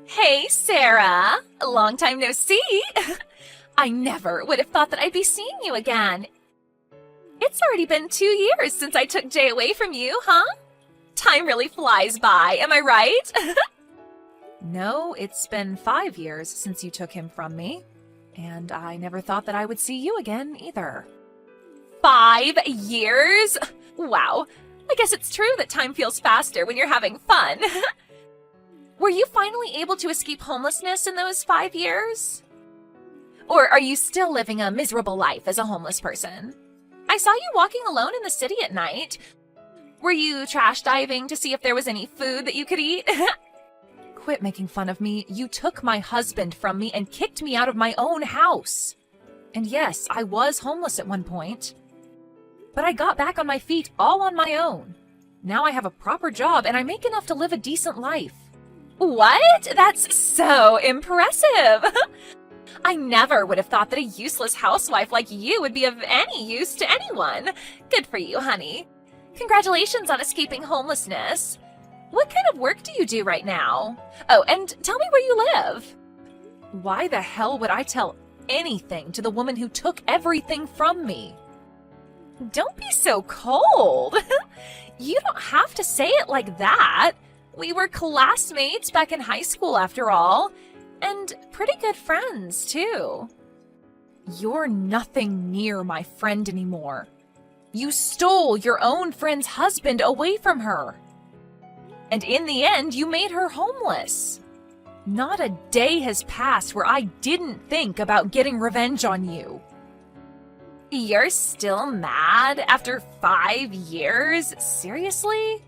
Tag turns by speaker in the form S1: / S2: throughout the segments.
S1: Hey, Sarah! Long time no see! I never would have thought that I'd be seeing you again. It's already been 2 years since I took Jay away from you, huh? Time really flies by, am I right?
S2: No, it's been 5 years since you took him from me, and I never thought that I would see you again either.
S1: 5 years? Wow, I guess it's true that time feels faster when you're having fun. Were you finally able to escape homelessness in those 5 years? Or are you still living a miserable life as a homeless person? I saw you walking alone in the city at night. Were you trash diving to see if there was any food that you could eat?
S2: Quit making fun of me. You took my husband from me and kicked me out of my own house. And yes, I was homeless at one point. But I got back on my feet all on my own. Now I have a proper job and I make enough to live a decent life.
S1: What? That's so impressive! I never would have thought that a useless housewife like you would be of any use to anyone. Good for you, honey. Congratulations on escaping homelessness. What kind of work do you do right now? Oh, and tell me where you live.
S2: Why the hell would I tell anything to the woman who took everything from me?
S1: Don't be so cold. You don't have to say it like that. We were classmates back in high school after all, and pretty good friends too.
S2: You're nothing near my friend anymore. You stole your own friend's husband away from her. And in the end, you made her homeless. Not a day has passed where I didn't think about getting revenge on you.
S1: You're still mad after 5 years? Seriously?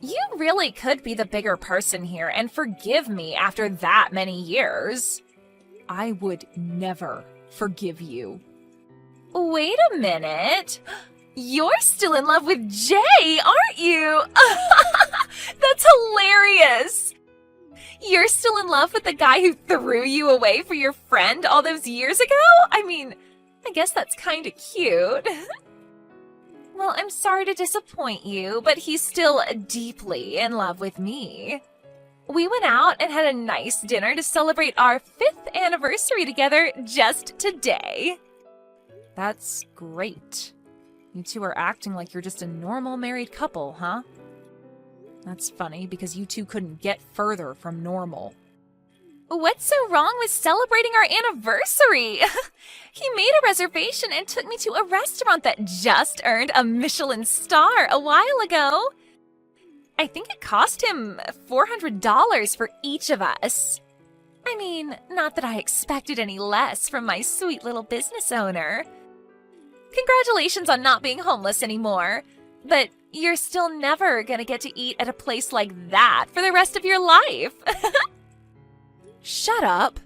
S1: You really could be the bigger person here and forgive me after that many years.
S2: I would never forgive you.
S1: Wait a minute. You're still in love with Jay, aren't you? That's hilarious. You're still in love with the guy who threw you away for your friend all those years ago? I mean, I guess that's kind of cute. Well, I'm sorry to disappoint you, but he's still deeply in love with me. We went out and had a nice dinner to celebrate our 5th anniversary together just today.
S2: That's great. You two are acting like you're just a normal married couple, huh? That's funny because you two couldn't get further from normal.
S1: What's so wrong with celebrating our anniversary? He made a reservation and took me to a restaurant that just earned a Michelin star a while ago. I think it cost him $400 for each of us. I mean, not that I expected any less from my sweet little business owner. Congratulations on not being homeless anymore, but you're still never gonna get to eat at a place like that for the rest of your life.
S2: Shut up!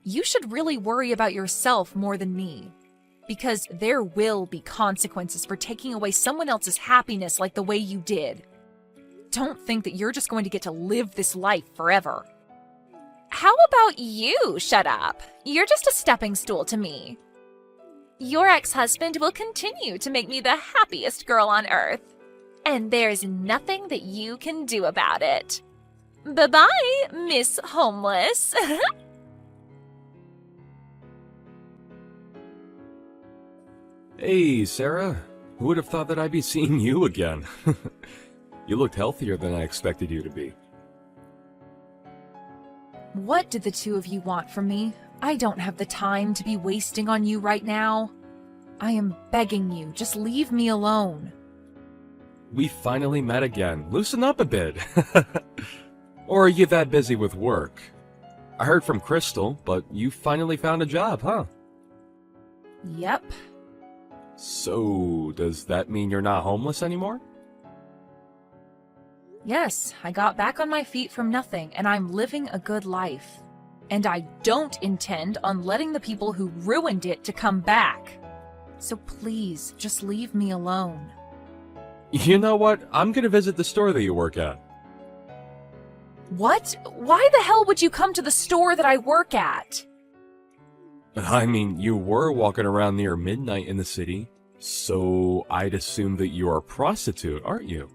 S2: You should really worry about yourself more than me. Because there will be consequences for taking away someone else's happiness like the way you did. Don't think that you're just going to get to live this life forever.
S1: How about you shut up? You're just a stepping stool to me. Your ex-husband will continue to make me the happiest girl on earth. And there's nothing that you can do about it. Bye-bye, Miss Homeless.
S3: Hey, Sarah. Who would have thought that I'd be seeing you again? You looked healthier than I expected you to be.
S2: What did the two of you want from me? I don't have the time to be wasting on you right now. I am begging you, just leave me alone.
S3: We finally met again. Loosen up a bit. Or are you that busy with work? I heard from Crystal, but you finally found a job, huh?
S2: Yep.
S3: So, does that mean you're not homeless anymore?
S2: Yes, I got back on my feet from nothing, and I'm living a good life. And I don't intend on letting the people who ruined it to come back. So please, just leave me alone.
S3: You know what? I'm gonna visit the store that you work at.
S2: What? Why the hell would you come to the store that I work at?
S3: I mean, you were walking around near midnight in the city, so I'd assume that you're a prostitute, aren't you?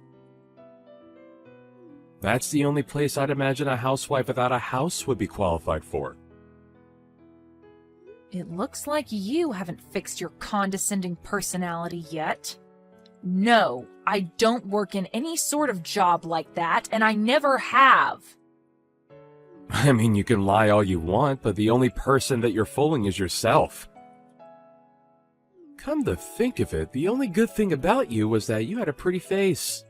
S3: That's the only place I'd imagine a housewife without a house would be qualified for.
S2: It looks like you haven't fixed your condescending personality yet. No, I don't work in any sort of job like that, and I never have.
S3: I mean, you can lie all you want, but the only person that you're fooling is yourself. Come to think of it, the only good thing about you was that you had a pretty face.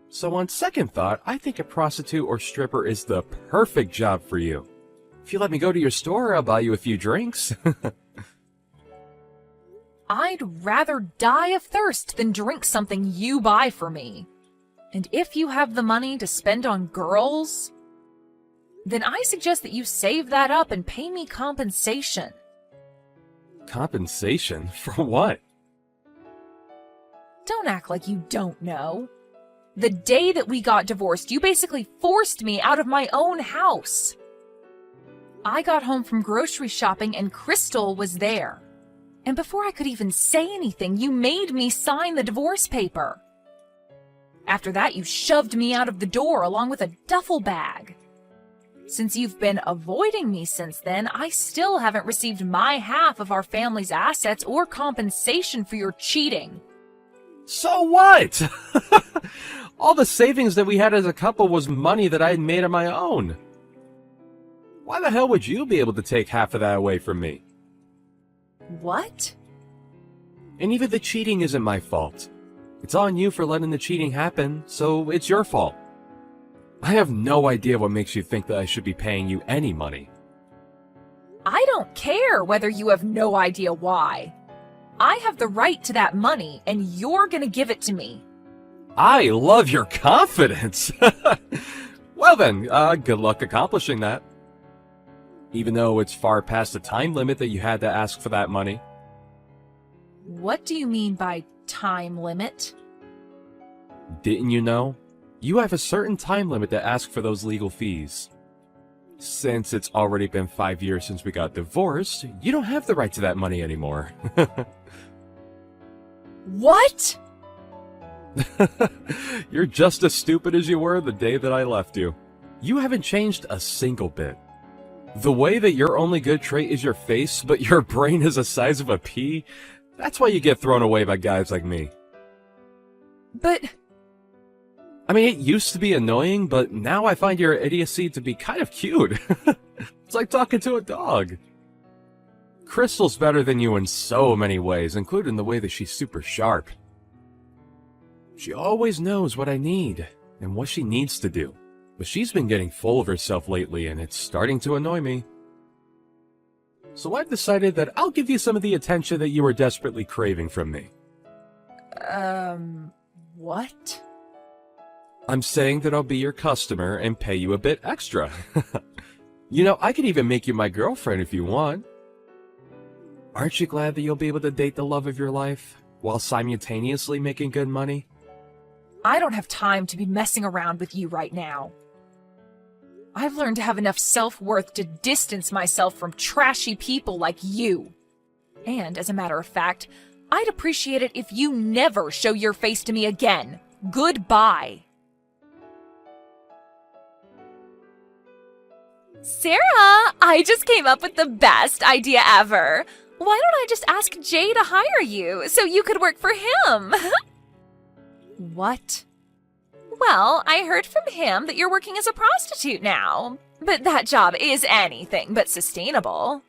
S3: So on second thought, I think a prostitute or stripper is the perfect job for you. If you let me go to your store, I'll buy you a few drinks.
S2: I'd rather die of thirst than drink something you buy for me. And if you have the money to spend on girls, then I suggest that you save that up and pay me compensation.
S3: Compensation? For what?
S2: Don't act like you don't know. The day that we got divorced, you basically forced me out of my own house. I got home from grocery shopping and Crystal was there. And before I could even say anything, you made me sign the divorce paper. After that, you shoved me out of the door along with a duffel bag. Since you've been avoiding me since then, I still haven't received my half of our family's assets or compensation for your cheating.
S3: So what? All the savings that we had as a couple was money that I had made on my own. Why the hell would you be able to take half of that away from me?
S2: What?
S3: And even the cheating isn't my fault. It's on you for letting the cheating happen, so it's your fault. I have no idea what makes you think that I should be paying you any money.
S2: I don't care whether you have no idea why. I have the right to that money, and you're gonna give it to me.
S3: I love your confidence! Well then, good luck accomplishing that. Even though it's far past the time limit that you had to ask for that money.
S2: What do you mean by time limit?
S3: Didn't you know? You have a certain time limit to ask for those legal fees. Since it's already been 5 years since we got divorced, you don't have the right to that money anymore.
S2: What?
S3: You're just as stupid as you were the day that I left you. You haven't changed a single bit. The way that your only good trait is your face, but your brain is the size of a pea, that's why you get thrown away by guys like me.
S2: But...
S3: I mean, it used to be annoying, but now I find your idiocy to be kind of cute. It's like talking to a dog. Crystal's better than you in so many ways, including the way that she's super sharp. She always knows what I need and what she needs to do, but she's been getting full of herself lately and it's starting to annoy me. So I've decided that I'll give you some of the attention that you were desperately craving from me.
S2: What?
S3: I'm saying that I'll be your customer and pay you a bit extra. You know, I could even make you my girlfriend if you want. Aren't you glad that you'll be able to date the love of your life while simultaneously making good money?
S2: I don't have time to be messing around with you right now. I've learned to have enough self-worth to distance myself from trashy people like you. And, as a matter of fact, I'd appreciate it if you never show your face to me again. Goodbye.
S1: Sarah, I just came up with the best idea ever. Why don't I just ask Jay to hire you so you could work for him?
S2: What?
S1: Well, I heard from him that you're working as a prostitute now, but that job is anything but sustainable.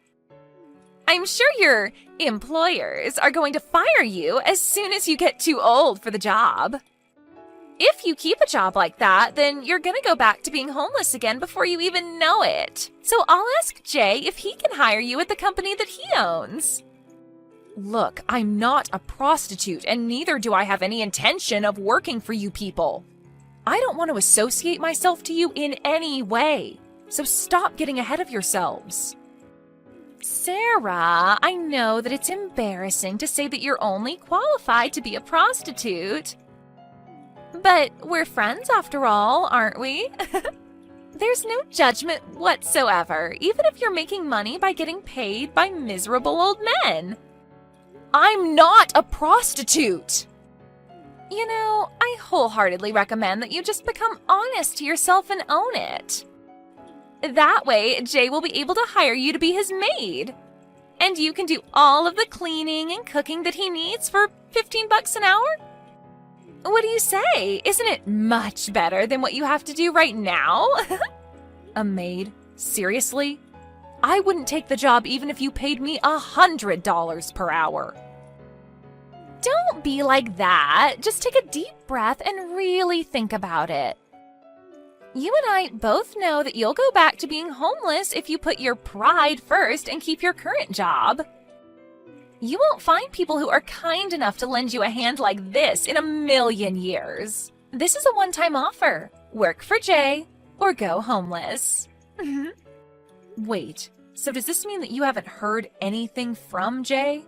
S1: I'm sure your employers are going to fire you as soon as you get too old for the job. If you keep a job like that, then you're gonna go back to being homeless again before you even know it. So I'll ask Jay if he can hire you at the company that he owns.
S2: Look, I'm not a prostitute, and neither do I have any intention of working for you people. I don't want to associate myself to you in any way, so stop getting ahead of yourselves.
S1: Sarah, I know that it's embarrassing to say that you're only qualified to be a prostitute. But we're friends after all, aren't we? There's no judgment whatsoever, even if you're making money by getting paid by miserable old men.
S2: I'm not a prostitute! You know, I wholeheartedly recommend that you just become honest to yourself and own it. That way, Jay will be able to hire you to be his maid. And you can do all of the cleaning and cooking that he needs for $15 an hour? What do you say? Isn't it much better than what you have to do right now? A maid? Seriously? I wouldn't take the job even if you paid me $100 per hour. Don't be like that. Just take a deep breath and really think about it. You and I both know that you'll go back to being homeless if you put your pride first and keep your current job. You won't find people who are kind enough to lend you a hand like this in a million years. This is a one-time offer. Work for Jay or go homeless. Wait, so does this mean that you haven't heard anything from Jay?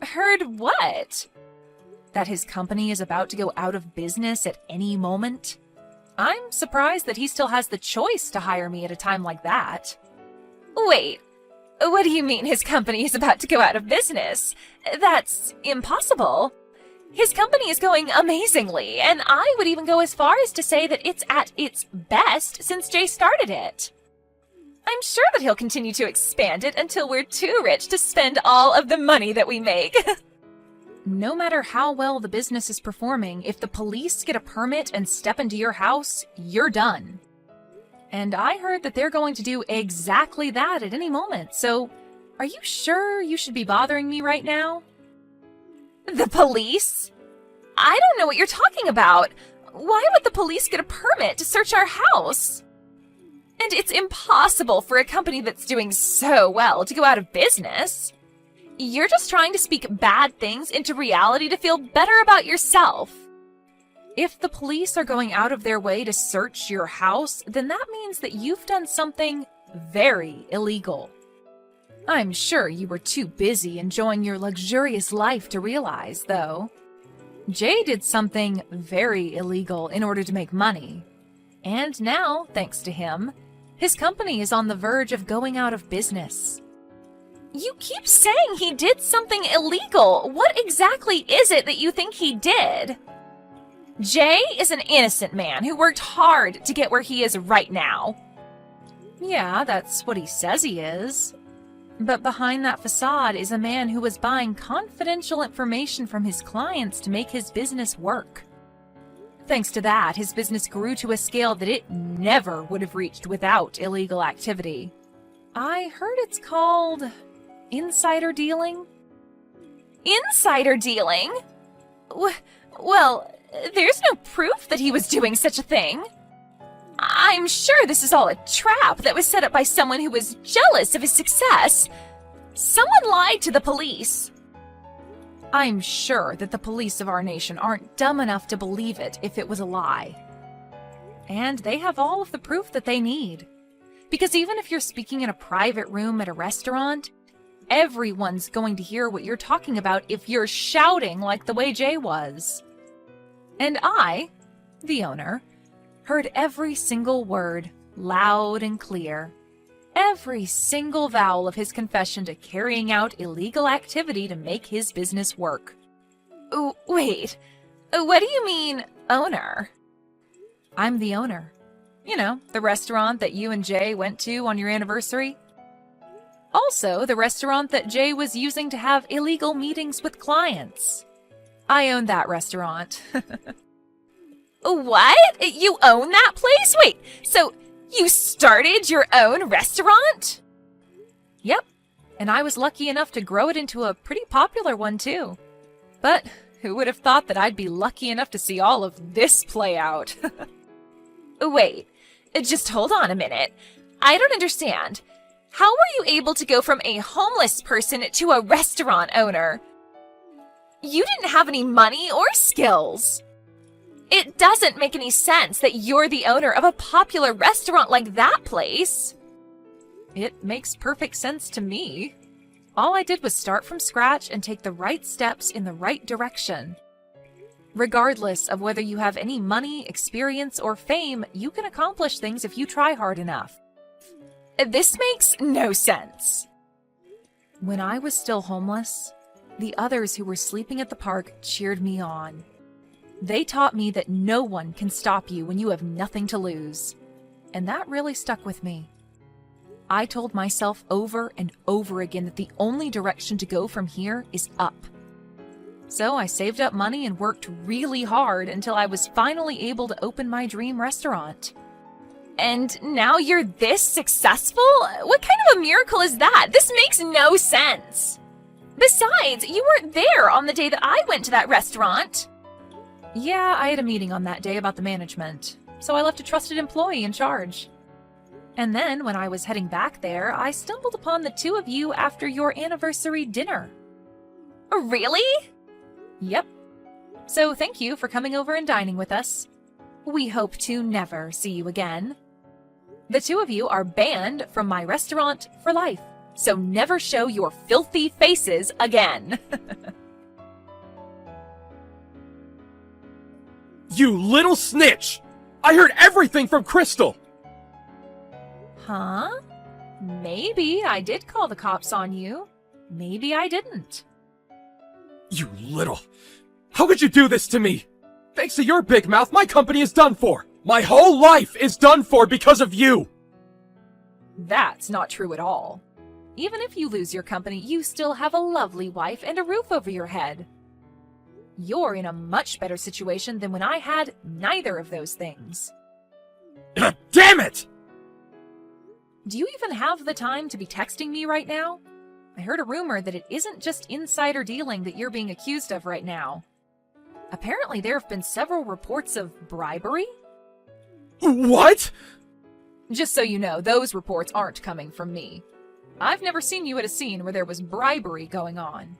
S2: Heard what? That his company is about to go out of business at any moment? I'm surprised that he still has the choice to hire me at a time like that. Wait, what do you mean his company is about to go out of business? That's impossible. His company is going amazingly, and I would even go as far as to say that it's at its best since Jay started it. I'm sure that he'll continue to expand it until we're too rich to spend all of the money that we make. No matter how well the business is performing, if the police get a permit and step into your house, you're done. And I heard that they're going to do exactly that at any moment, so are you sure you should be bothering me right now? The police? I don't know what you're talking about. Why would the police get a permit to search our house? And it's impossible for a company that's doing so well to go out of business. You're just trying to speak bad things into reality to feel better about yourself. If the police are going out of their way to search your house, then that means that you've done something very illegal. I'm sure you were too busy enjoying your luxurious life to realize, though. Jay did something very illegal in order to make money. And now, thanks to him, his company is on the verge of going out of business. You keep saying he did something illegal. What exactly is it that you think he did? Jay is an innocent man who worked hard to get where he is right now. Yeah, that's what he says he is. But behind that facade is a man who was buying confidential information from his clients to make his business work. Thanks to that, his business grew to a scale that it never would have reached without illegal activity. I heard it's called insider dealing. Insider dealing? Well, there's no proof that he was doing such a thing. I'm sure this is all a trap that was set up by someone who was jealous of his success. Someone lied to the police. I'm sure that the police of our nation aren't dumb enough to believe it if it was a lie. And they have all of the proof that they need. Because even if you're speaking in a private room at a restaurant, everyone's going to hear what you're talking about if you're shouting like the way Jay was. And I, the owner, heard every single word, loud and clear. Every single vowel of his confession to carrying out illegal activity to make his business work. Wait, what do you mean, owner? I'm the owner. You know, the restaurant that you and Jay went to on your anniversary. Also, the restaurant that Jay was using to have illegal meetings with clients. I own that restaurant. What? You own that place? Wait, so you started your own restaurant? Yep, and I was lucky enough to grow it into a pretty popular one too. But who would have thought that I'd be lucky enough to see all of this play out? Wait, just hold on a minute. I don't understand. How were you able to go from a homeless person to a restaurant owner? You didn't have any money or skills. It doesn't make any sense that you're the owner of a popular restaurant like that place. It makes perfect sense to me. All I did was start from scratch and take the right steps in the right direction. Regardless of whether you have any money, experience, or fame, you can accomplish things if you try hard enough. This makes no sense. When I was still homeless, the others who were sleeping at the park cheered me on. They taught me that no one can stop you when you have nothing to lose. And that really stuck with me. I told myself over and over again that the only direction to go from here is up. So I saved up money and worked really hard until I was finally able to open my dream restaurant.
S1: And now you're this successful? What kind of a miracle is that? This makes no sense. Besides, you weren't there on the day that I went to that restaurant.
S2: Yeah, I had a meeting on that day about the management, so I left a trusted employee in charge. And then, when I was heading back there, I stumbled upon the two of you after your anniversary dinner.
S1: Really?
S2: Yep. So thank you for coming over and dining with us. We hope to never see you again. The two of you are banned from my restaurant for life, so never show your filthy faces again.
S3: You little snitch! I heard everything from Crystal!
S2: Huh? Maybe I did call the cops on you. Maybe I didn't.
S3: You little... How could you do this to me? Thanks to your big mouth, my company is done for! My whole life is done for because of you!
S2: That's not true at all. Even if you lose your company, you still have a lovely wife and a roof over your head. You're in a much better situation than when I had neither of those things.
S3: Damn it!
S2: Do you even have the time to be texting me right now? I heard a rumor that it isn't just insider dealing that you're being accused of right now. Apparently there have been several reports of bribery.
S3: What?
S2: Just so you know, those reports aren't coming from me. I've never seen you at a scene where there was bribery going on.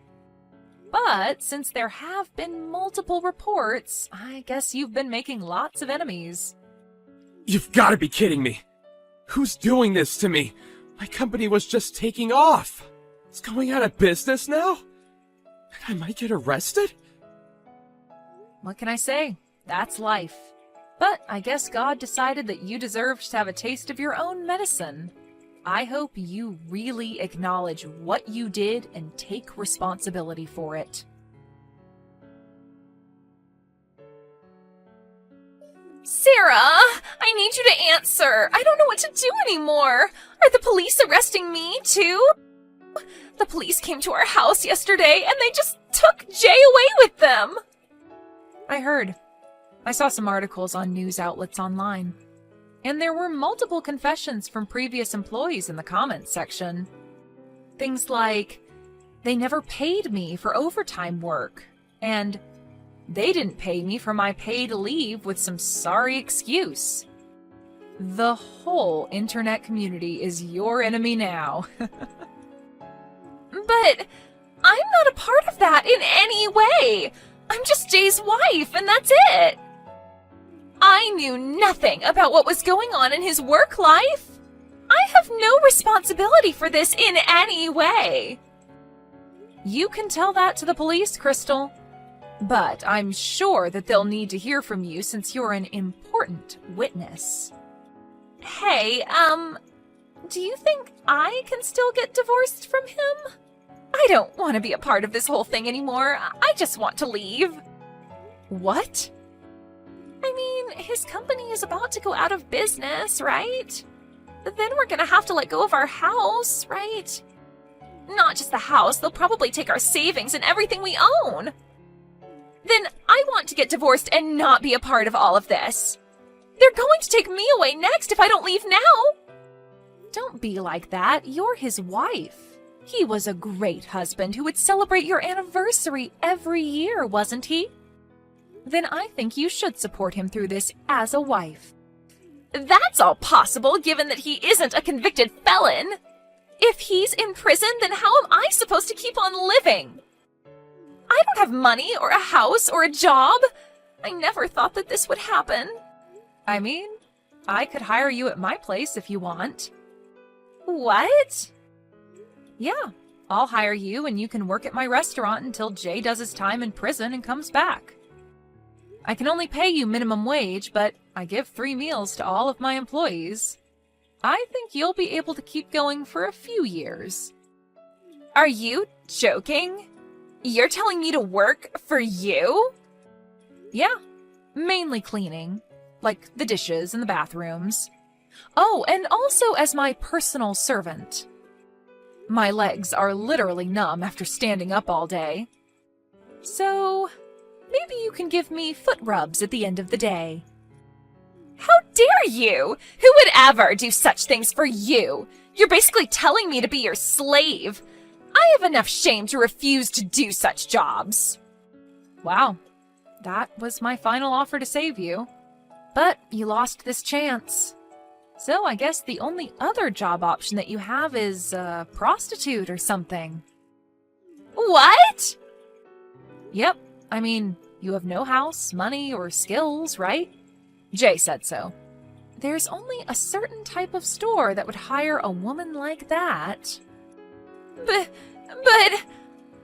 S2: But since there have been multiple reports, I guess you've been making lots of enemies.
S3: You've got to be kidding me. Who's doing this to me? My company was just taking off. It's going out of business now? And I might get arrested?
S2: What can I say? That's life. But I guess God decided that you deserved to have a taste of your own medicine. I hope you really acknowledge what you did and take responsibility for it.
S1: Sarah, I need you to answer. I don't know what to do anymore. Are the police arresting me, too? The police came to our house yesterday, and they just took Jay away with them.
S2: I heard. I saw some articles on news outlets online. And there were multiple confessions from previous employees in the comments section. Things like, they never paid me for overtime work, and they didn't pay me for my paid leave with some sorry excuse. The whole internet community is your enemy now.
S1: But I'm not a part of that in any way. I'm just Jay's wife, and that's it. I knew nothing about what was going on in his work life. I have no responsibility for this in any way.
S2: You can tell that to the police, Crystal. But I'm sure that they'll need to hear from you since you're an important witness.
S1: Hey, do you think I can still get divorced from him? I don't want to be a part of this whole thing anymore. I just want to leave.
S2: What?
S1: I mean, his company is about to go out of business, right? Then we're gonna have to let go of our house, right? Not just the house, they'll probably take our savings and everything we own. Then I want to get divorced and not be a part of all of this. They're going to take me away next if I don't leave now.
S2: Don't be like that. You're his wife. He was a great husband who would celebrate your anniversary every year, wasn't he? Then I think you should support him through this as a wife.
S1: That's all possible given that he isn't a convicted felon. If he's in prison, then how am I supposed to keep on living? I don't have money or a house or a job. I never thought that this would happen.
S2: I mean, I could hire you at my place if you want.
S1: What?
S2: Yeah, I'll hire you and you can work at my restaurant until Jay does his time in prison and comes back. I can only pay you minimum wage, but I give 3 meals to all of my employees. I think you'll be able to keep going for a few years.
S1: Are you joking? You're telling me to work for you?
S2: Yeah, Mainly cleaning, like the dishes and the bathrooms. Oh, and also as my personal servant. My legs are literally numb after standing up all day. So, maybe you can give me foot rubs at the end of the day.
S1: How dare you? Who would ever do such things for you? You're basically telling me to be your slave. I have enough shame to refuse to do such jobs.
S2: Wow, that was my final offer to save you. But you lost this chance. So I guess the only other job option that you have is a prostitute or something.
S1: What?
S2: Yep, I mean, you have no house, money, or skills, right? Jay said so. There's only a certain type of store that would hire a woman like that.
S1: But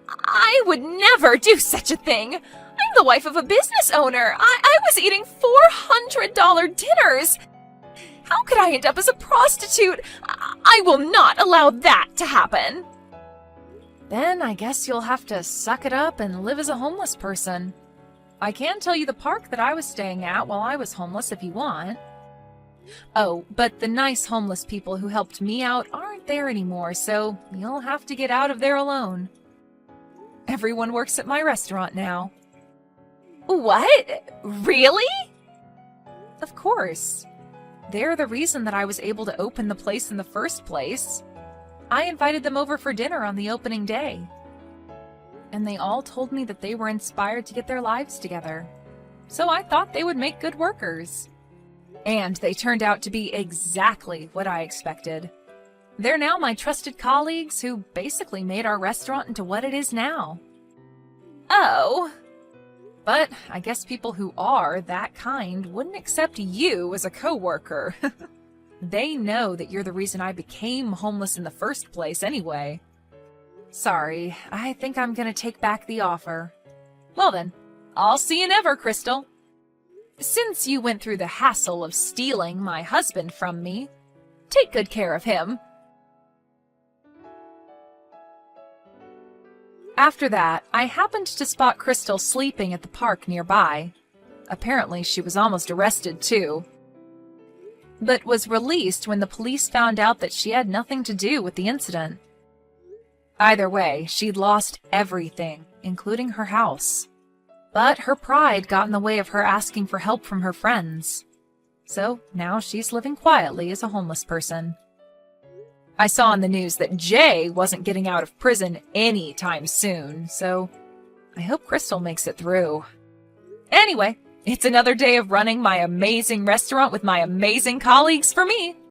S1: I would never do such a thing. I'm the wife of a business owner. I was eating $400 dinners. How could I end up as a prostitute? I will not allow that to happen.
S2: Then I guess you'll have to suck it up and live as a homeless person. I can tell you the park that I was staying at while I was homeless if you want. Oh, but the nice homeless people who helped me out aren't there anymore, so you'll have to get out of there alone. Everyone works at my restaurant now.
S1: What? Really?
S2: Of course. They're the reason that I was able to open the place in the first place. I invited them over for dinner on the opening day. And they all told me that they were inspired to get their lives together. So I thought they would make good workers. And they turned out to be exactly what I expected. They're now my trusted colleagues who basically made our restaurant into what it is now.
S1: Oh.
S2: But I guess people who are that kind wouldn't accept you as a coworker. They know that you're the reason I became homeless in the first place anyway. Sorry, I think I'm gonna take back the offer. Well then, I'll see you never, Crystal. Since you went through the hassle of stealing my husband from me, take good care of him. After that, I happened to spot Crystal sleeping at the park nearby. Apparently, she was almost arrested too, but was released when the police found out that she had nothing to do with the incident. Either way, she'd lost everything, including her house. But her pride got in the way of her asking for help from her friends. So now she's living quietly as a homeless person. I saw in the news that Jay wasn't getting out of prison anytime soon, so I hope Crystal makes it through. Anyway, it's another day of running my amazing restaurant with my amazing colleagues for me.